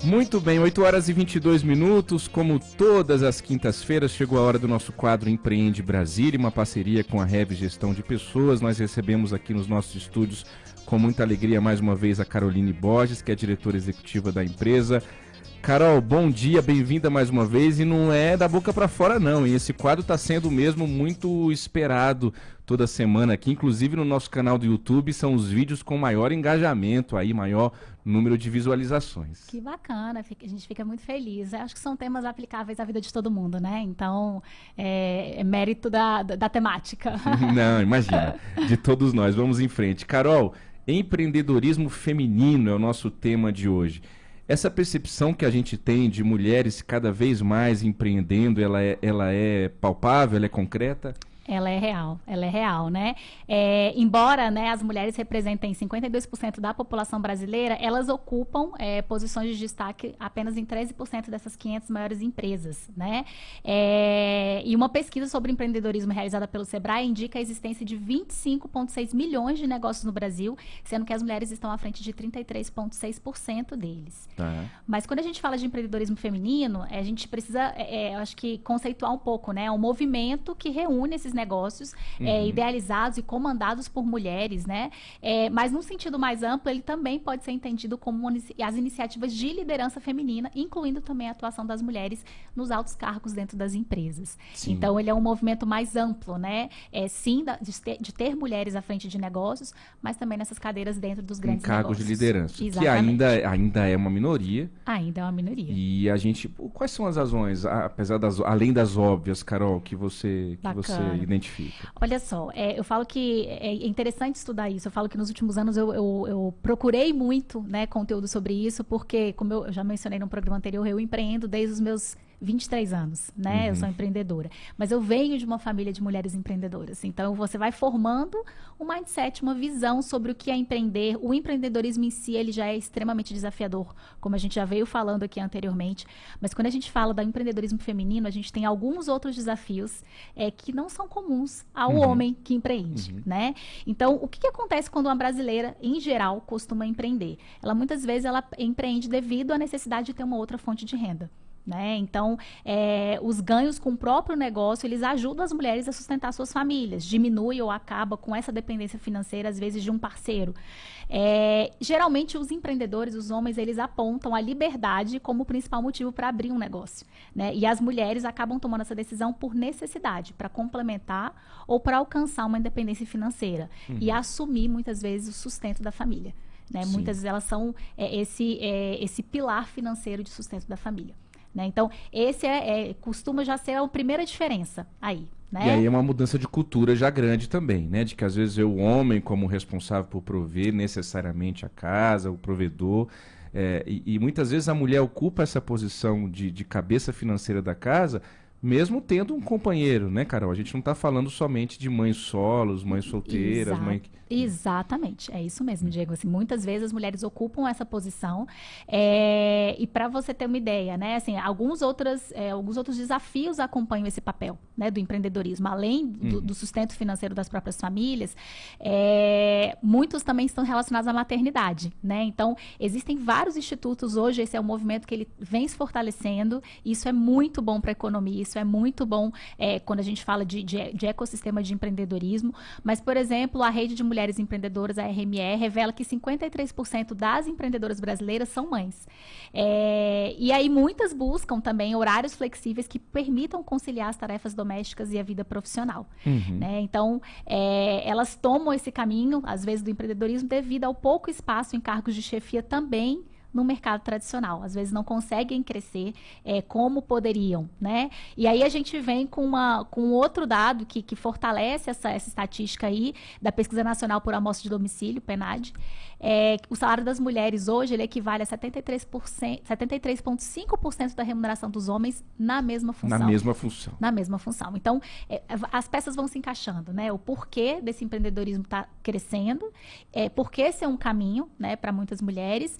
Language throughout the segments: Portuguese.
Muito bem, 8 horas e 22 minutos, como todas as quintas-feiras, chegou a hora do nosso quadro Empreende Brasília, uma parceria com a Rev Gestão de Pessoas. Nós recebemos aqui nos nossos estúdios, com muita alegria, mais uma vez, a Caroline Borges, que é diretora executiva da empresa. Carol, bom dia, bem-vinda mais uma vez, e não é da boca para fora não, e esse quadro está sendo mesmo muito esperado toda semana aqui, inclusive no nosso canal do YouTube, são os vídeos com maior engajamento, aí, maior número de visualizações. Que bacana, a gente fica muito feliz. Eu acho que são temas aplicáveis à vida de todo mundo, né? Então, é mérito da temática. Não, imagina, de todos nós. Vamos em frente. Carol, empreendedorismo feminino é o nosso tema de hoje. Essa percepção que a gente tem de mulheres cada vez mais empreendendo, ela é palpável, ela é concreta? Ela é real, né? Embora, né, as mulheres representem 52% da população brasileira, elas ocupam posições de destaque apenas em 13% dessas 500 maiores empresas, né? E uma pesquisa sobre empreendedorismo realizada pelo Sebrae indica a existência de 25,6 milhões de negócios no Brasil, sendo que as mulheres estão à frente de 33,6% deles. Tá. Mas quando a gente fala de empreendedorismo feminino, a gente precisa, eu acho que, conceituar um pouco, né? É um movimento que reúne esses negócios idealizados e comandados por mulheres, né? Mas num sentido mais amplo, ele também pode ser entendido como as iniciativas de liderança feminina, incluindo também a atuação das mulheres nos altos cargos dentro das empresas. Sim. Então, ele é um movimento mais amplo, né? Sim, de ter mulheres à frente de negócios, mas também nessas cadeiras dentro dos grandes cargos negócios. De liderança, Exatamente. Que ainda é uma minoria. Ainda é uma minoria. E a gente, quais são as razões, além das óbvias, Carol, que você identifica? Olha só, eu falo que é interessante estudar isso. Eu falo que nos últimos anos eu procurei muito, né, conteúdo sobre isso, porque, como eu já mencionei no programa anterior, eu empreendo desde os meus 23 anos, né? Eu sou empreendedora. Mas eu venho de uma família de mulheres empreendedoras. Então, você vai formando um mindset, uma visão sobre o que é empreender. O empreendedorismo em si, ele já é extremamente desafiador, como a gente já veio falando aqui anteriormente. Mas quando a gente fala do empreendedorismo feminino, a gente tem alguns outros desafios que não são comuns ao homem que empreende, né? Então, o que acontece quando uma brasileira, em geral, costuma empreender? Ela, muitas vezes, ela empreende devido à necessidade de ter uma outra fonte de renda. Né? Então, os ganhos com o próprio negócio, eles ajudam as mulheres a sustentar suas famílias, diminui ou acaba com essa dependência financeira, às vezes, de um parceiro. Geralmente, os empreendedores, os homens, eles apontam a liberdade como o principal motivo para abrir um negócio, né? E as mulheres acabam tomando essa decisão por necessidade, para complementar ou para alcançar uma independência financeira e assumir, muitas vezes, o sustento da família. Né? Muitas vezes elas são esse pilar financeiro de sustento da família. Né? Então, esse costuma já ser a primeira diferença aí. Né? E aí é uma mudança de cultura já grande também, né? De que às vezes o homem, como responsável por prover necessariamente a casa, o provedor, e muitas vezes a mulher ocupa essa posição de cabeça financeira da casa, mesmo tendo um companheiro, né, Carol? A gente não está falando somente de mães solos, mães solteiras, Exatamente, é isso mesmo, Diego. Assim, muitas vezes as mulheres ocupam essa posição e para você ter uma ideia, né, assim, alguns outros desafios acompanham esse papel, né, do empreendedorismo, além do sustento financeiro das próprias famílias, muitos também estão relacionados à maternidade, né? Então, existem vários institutos hoje, esse é um movimento que ele vem se fortalecendo, e isso é muito bom para a economia, isso é muito bom quando a gente fala de ecossistema de empreendedorismo, mas, por exemplo, a Rede de Mulheres Empreendedoras, a RME, revela que 53% das empreendedoras brasileiras são mães. E aí muitas buscam também horários flexíveis que permitam conciliar as tarefas domésticas e a vida profissional. Né? Então, elas tomam esse caminho, às vezes, do empreendedorismo devido ao pouco espaço em cargos de chefia também no mercado tradicional. Às vezes não conseguem crescer como poderiam, né? E aí a gente vem com outro dado que fortalece essa estatística aí da Pesquisa Nacional por Amostra de Domicílio, PNAD. O salário das mulheres hoje, ele equivale a 73,5% da remuneração dos homens na mesma função. Na mesma função. Então, as peças vão se encaixando, né? O porquê desse empreendedorismo está crescendo, porque esse é um caminho, né, para muitas mulheres,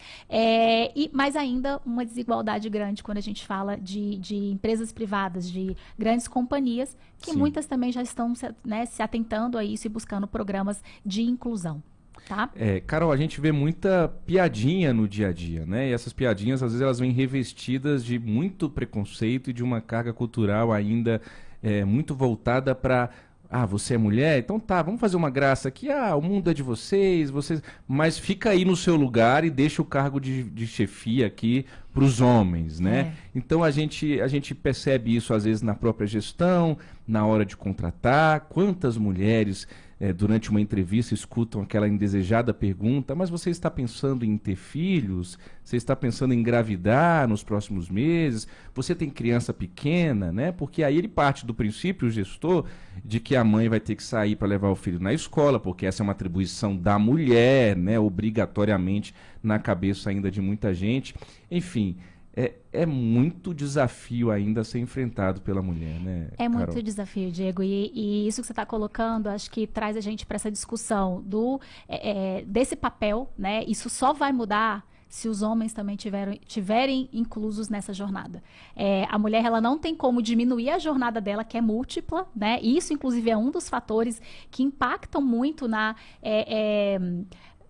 mas ainda uma desigualdade grande quando a gente fala de empresas privadas, de grandes companhias, que muitas também já estão, né, se atentando a isso e buscando programas de inclusão. tá? Carol, a gente vê muita piadinha no dia a dia, né? E essas piadinhas, às vezes, elas vêm revestidas de muito preconceito e de uma carga cultural ainda muito voltada para... Ah, você é mulher? Então tá, vamos fazer uma graça aqui. Ah, o mundo é de vocês... Mas fica aí no seu lugar e deixa o cargo de chefia aqui para os homens, né? Então a gente percebe isso, às vezes, na própria gestão, na hora de contratar. Quantas mulheres... durante uma entrevista escutam aquela indesejada pergunta, mas você está pensando em ter filhos? Você está pensando em engravidar nos próximos meses? Você tem criança pequena, né? Porque aí ele parte do princípio, o gestor, de que a mãe vai ter que sair para levar o filho na escola, porque essa é uma atribuição da mulher, né? Obrigatoriamente na cabeça ainda de muita gente. Enfim, é muito desafio ainda a ser enfrentado pela mulher, né, É Carol? muito desafio, Diego, e isso que você está colocando, acho que traz a gente para essa discussão desse papel, né? Isso só vai mudar se os homens também tiverem inclusos nessa jornada. A mulher, ela não tem como diminuir a jornada dela, que é múltipla, né? E isso, inclusive, é um dos fatores que impactam muito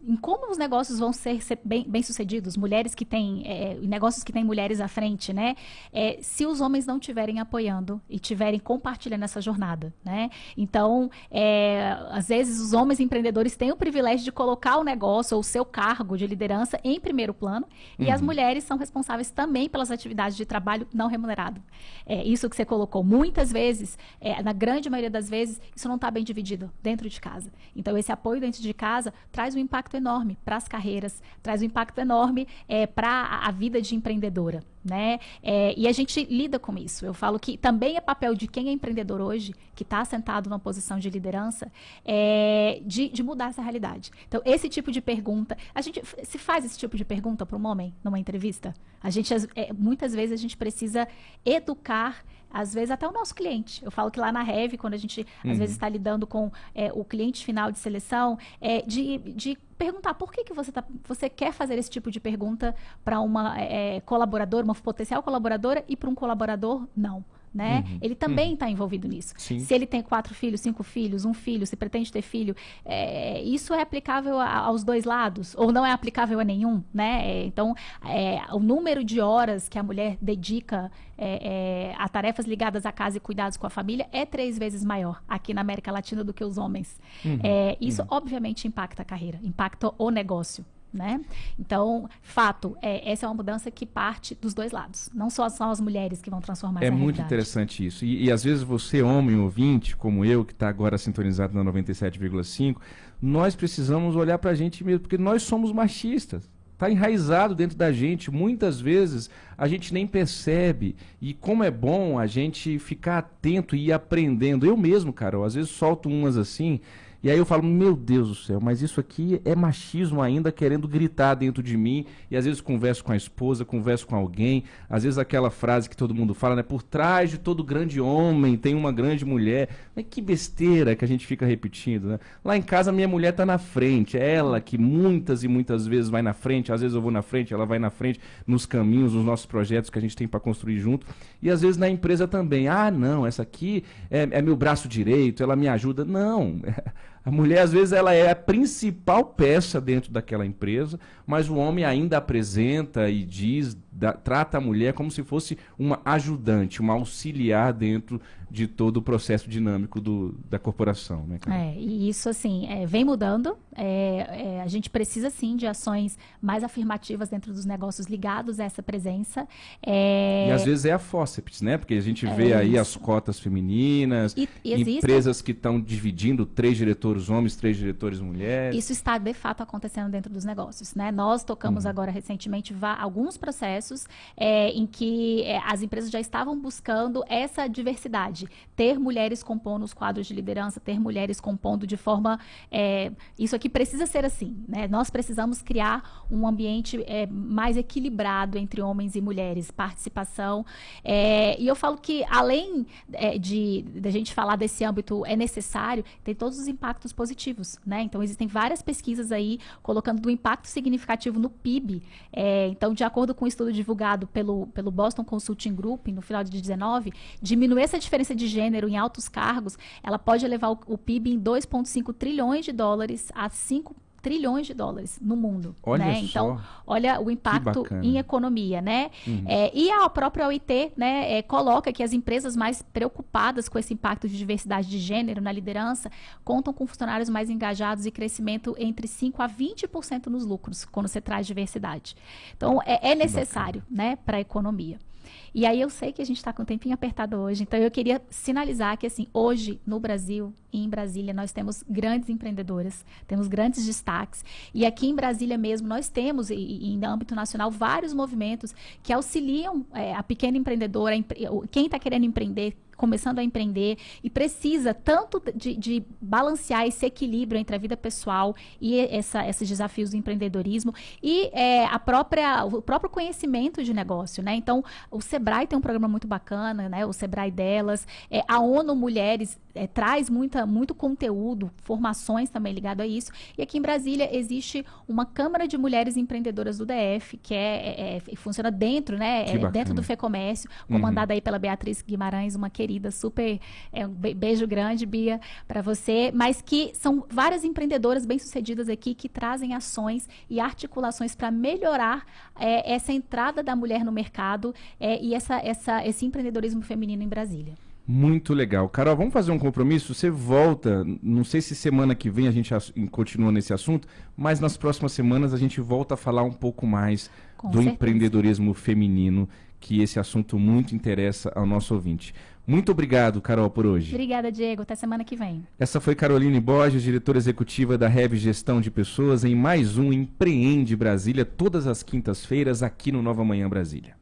em como os negócios vão ser bem sucedidos, mulheres que têm, negócios que têm mulheres à frente, né? Se os homens não estiverem apoiando e estiverem compartilhando essa jornada, né? Então, às vezes os homens empreendedores têm o privilégio de colocar o negócio ou o seu cargo de liderança em primeiro plano, e as mulheres são responsáveis também pelas atividades de trabalho não remunerado. Isso que você colocou, muitas vezes, na grande maioria das vezes, isso não está bem dividido dentro de casa. Então, esse apoio dentro de casa traz um impacto enorme para as carreiras, traz um impacto enorme para a vida de empreendedora, né? E a gente lida com isso. Eu falo que também é papel de quem é empreendedor hoje, que está sentado numa posição de liderança, de mudar essa realidade. Então, esse tipo de pergunta, a gente se faz esse tipo de pergunta para um homem numa entrevista? Muitas vezes a gente precisa educar, às vezes até o nosso cliente. Eu falo que lá na Rev, quando a gente às vezes está lidando com o cliente final de seleção, de perguntar por que você quer fazer esse tipo de pergunta para uma colaboradora, uma potencial colaboradora, e para um colaborador, não. Né? Ele também está envolvido nisso. Sim. Se ele tem 4 filhos, 5 filhos, 1 filho, se pretende ter filho, isso é aplicável aos dois lados, ou não é aplicável a nenhum, né? Então, o número de horas que a mulher dedica a tarefas ligadas à casa e cuidados com a família é 3 vezes maior aqui na América Latina do que os homens. Isso, obviamente, impacta a carreira, impacta o negócio. Né? Então, fato, essa é uma mudança que parte dos dois lados. Não só são as mulheres que vão transformar essa realidade. É muito interessante isso. E às vezes você, homem ouvinte, como eu, que está agora sintonizado na 97,5, nós precisamos olhar para a gente mesmo, porque nós somos machistas. Está enraizado dentro da gente. Muitas vezes a gente nem percebe. E como é bom a gente ficar atento e ir aprendendo. Eu mesmo, Carol, às vezes solto umas assim... E aí eu falo, meu Deus do céu, mas isso aqui é machismo ainda querendo gritar dentro de mim. E às vezes converso com a esposa, converso com alguém. Às vezes aquela frase que todo mundo fala, né? Por trás de todo grande homem tem uma grande mulher. Mas que besteira que a gente fica repetindo, né? Lá em casa minha mulher está na frente. É ela que muitas e muitas vezes vai na frente. Às vezes eu vou na frente, ela vai na frente nos caminhos, nos nossos projetos que a gente tem para construir junto. E às vezes na empresa também. Ah, não, essa aqui é meu braço direito, ela me ajuda. Não. A mulher, às vezes, ela é a principal peça dentro daquela empresa, mas o homem ainda apresenta e trata a mulher como se fosse uma ajudante, uma auxiliar dentro de todo o processo dinâmico da corporação. Né, cara? E isso, assim, vem mudando. A gente precisa, sim, de ações mais afirmativas dentro dos negócios ligados a essa presença. E, às vezes, é a fórceps, né? Porque a gente vê aí as cotas femininas, empresas que estão dividindo 3 diretores homens, 3 diretores mulheres. Isso está, de fato, acontecendo dentro dos negócios, né? Nós tocamos agora, recentemente, alguns processos em que as empresas já estavam buscando essa diversidade. Ter mulheres compondo os quadros de liderança, ter mulheres compondo de forma... isso aqui precisa ser assim, né? Nós precisamos criar um ambiente mais equilibrado entre homens e mulheres, participação. E eu falo que, além de a gente falar desse âmbito necessário, tem todos os impactos positivos, né? Então, existem várias pesquisas aí colocando do impacto significativo no PIB. Então, de acordo com um estudo divulgado pelo Boston Consulting Group, no final de 2019, diminuir essa diferença de gênero em altos cargos, ela pode elevar o PIB em 2,5 trilhões de dólares a 5 trilhões de dólares no mundo. Olha né? só. Então, olha o impacto em economia, né? E a própria OIT, né, coloca que as empresas mais preocupadas com esse impacto de diversidade de gênero na liderança contam com funcionários mais engajados e crescimento entre 5 a 20% nos lucros, quando você traz diversidade. Então, é necessário, né, para a economia. E aí eu sei que a gente está com um tempinho apertado hoje, então eu queria sinalizar que, assim, hoje no Brasil e em Brasília nós temos grandes empreendedoras, temos grandes destaques, e aqui em Brasília mesmo nós temos, e no âmbito nacional, vários movimentos que auxiliam a pequena empreendedora, quem está querendo empreender, começando a empreender, e precisa tanto de balancear esse equilíbrio entre a vida pessoal e esses desafios do empreendedorismo e o próprio conhecimento de negócio, né? Então, o Sebrae tem um programa muito bacana, né? O Sebrae Delas, a ONU Mulheres traz muito conteúdo, formações também ligado a isso, e aqui em Brasília existe uma Câmara de Mulheres Empreendedoras do DF, que funciona dentro, né? Dentro do FEComércio, comandada aí pela Beatriz Guimarães, uma querida, super, um beijo grande, Bia, para você, mas que são várias empreendedoras bem-sucedidas aqui que trazem ações e articulações para melhorar essa entrada da mulher no mercado e esse empreendedorismo feminino em Brasília. Muito legal. Carol, vamos fazer um compromisso? Você volta, não sei se semana que vem a gente continua nesse assunto, mas nas próximas semanas a gente volta a falar um pouco mais do empreendedorismo feminino, que esse assunto muito interessa ao nosso ouvinte. Muito obrigado, Carol, por hoje. Obrigada, Diego. Até semana que vem. Essa foi Caroline Borges, diretora executiva da Rev Gestão de Pessoas, em mais um Empreende Brasília, todas as quintas-feiras aqui no Nova Manhã Brasília.